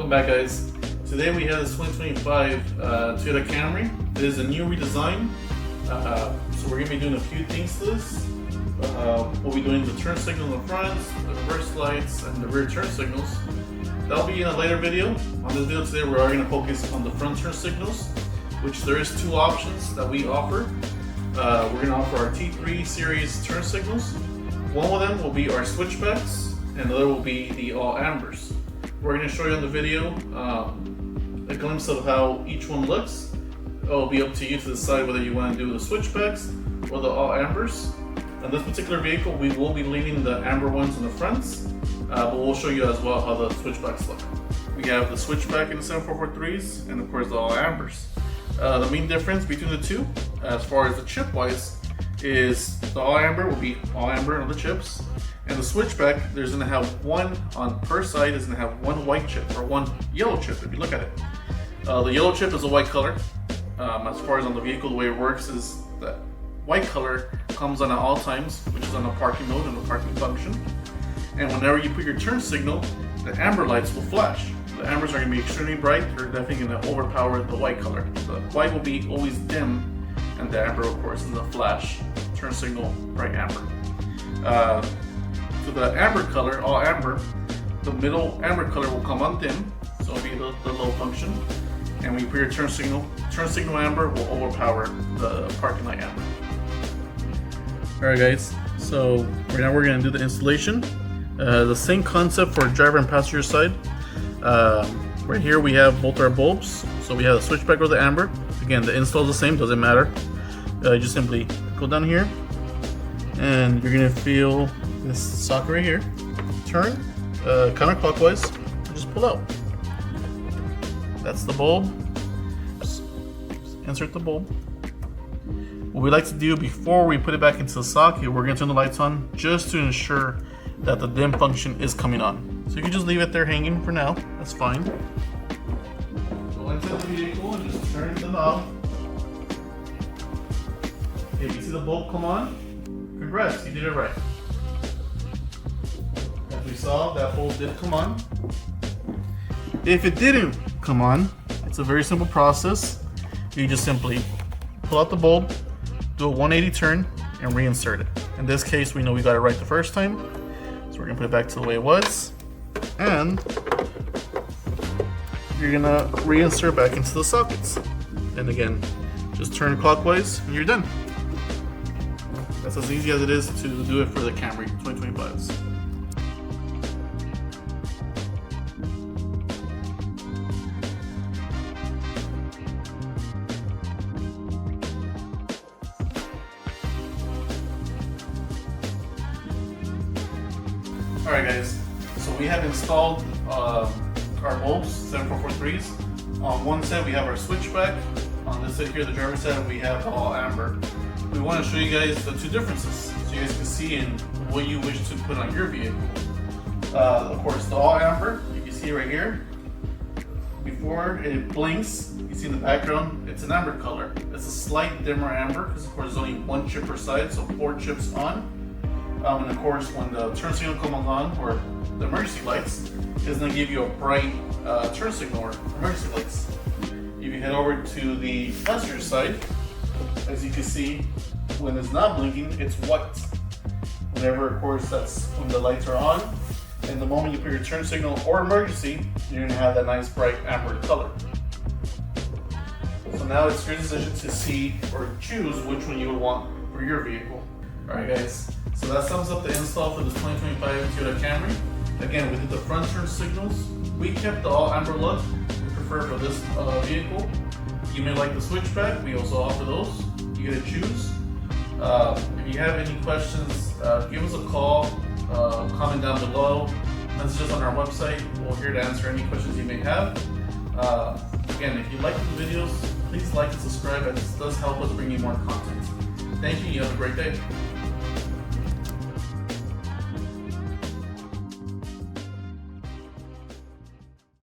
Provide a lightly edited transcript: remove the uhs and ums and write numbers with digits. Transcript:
Welcome back, guys. Today we have this 2025 Toyota Camry. It is a new redesign, so we're going to be doing a few things to this. We'll be doing the turn signal in the front, the reverse lights, and the rear turn signals. That'll be in a later video. On this video today, we are going to focus on the front turn signals, which there is two options that we offer. We're going to offer our T3 series turn signals. One of them will be our switchbacks, and the other will be the all ambers. We're going to show you on the video a glimpse of how each one looks. It will be up to you to decide whether you want to do the switchbacks or the all ambers. On this particular vehicle, we will be leaving the amber ones in the fronts, but we'll show you as well how the switchbacks look. We have the switchback in the 7443s and of course the all ambers. The main difference between the two, as far as the chip wise, is the all amber will be all amber on the chips, and the switchback, there's going to have one on per side, is going to have one white chip or one yellow chip if you look at it. The yellow chip is a white color. As far as on the vehicle, the way it works is that white color comes on at all times, which is on the parking mode and the parking function. And whenever you put your turn signal, the amber lights will flash. The ambers are going to be extremely bright. They're definitely going to overpower the white color. The white will be always dim, and the amber, of course, is the flash turn signal bright amber. So the amber color, all amber, the middle amber color will come on dim, so it'll be the low function. And when you put your turn signal amber will overpower the parking light amber. Alright guys, so right now we're going to do the installation. The same concept for driver and passenger side. Right here we have both our bulbs. So we have the switchback or the amber. Again, the install is the same, doesn't matter. You just simply go down here and you're going to feel this socket right here. Turn counterclockwise and just pull out. That's the bulb. Just insert the bulb. What we like to do before we put it back into the socket, we're going to turn the lights on just to ensure that the dim function is coming on. So you can just leave it there hanging for now. That's fine. Go into the vehicle and just turn the knob. If you see the bulb come on, congrats, you did it right. As we saw, that bulb did come on. If it didn't come on, it's a very simple process. You just simply pull out the bulb, do a 180 turn, and reinsert it. In this case, we know we got it right the first time, so we're gonna put it back to the way it was, and you're gonna reinsert back into the sockets. And again, just turn clockwise, and you're done. That's as easy as it is to do it for the Camry 2025s. Alright guys, so we have installed our bulbs, 7443s. On one side we have our switchback. On this side here, the driver's side, we have all amber. We want to show you guys the two differences so you guys can see in what you wish to put on your vehicle. Of course, the all amber, you can see right here, before it blinks, you see in the background, it's an amber color. It's a slight dimmer amber because of course there's only one chip per side, so 4 chips on. And of course, when the turn signal comes on, or the emergency lights, it's going to give you a bright turn signal or emergency lights. If you head over to the passenger side, as you can see, when it's not blinking, it's white. Whenever, of course, that's when the lights are on. And the moment you put your turn signal or emergency, you're going to have that nice bright amber color. So now it's your decision to see or choose which one you would want for your vehicle. Alright guys, so that sums up the install for this 2025 Toyota Camry. Again, we did the front turn signals. We kept the all amber look we prefer for this vehicle. You may like the switchback, we also offer those. You get to choose. If you have any questions, give us a call, comment down below, message us on our website. We're here to answer any questions you may have. Again, if you like the videos, please like and subscribe. This does help us bring you more content. Thank you, you have a great day.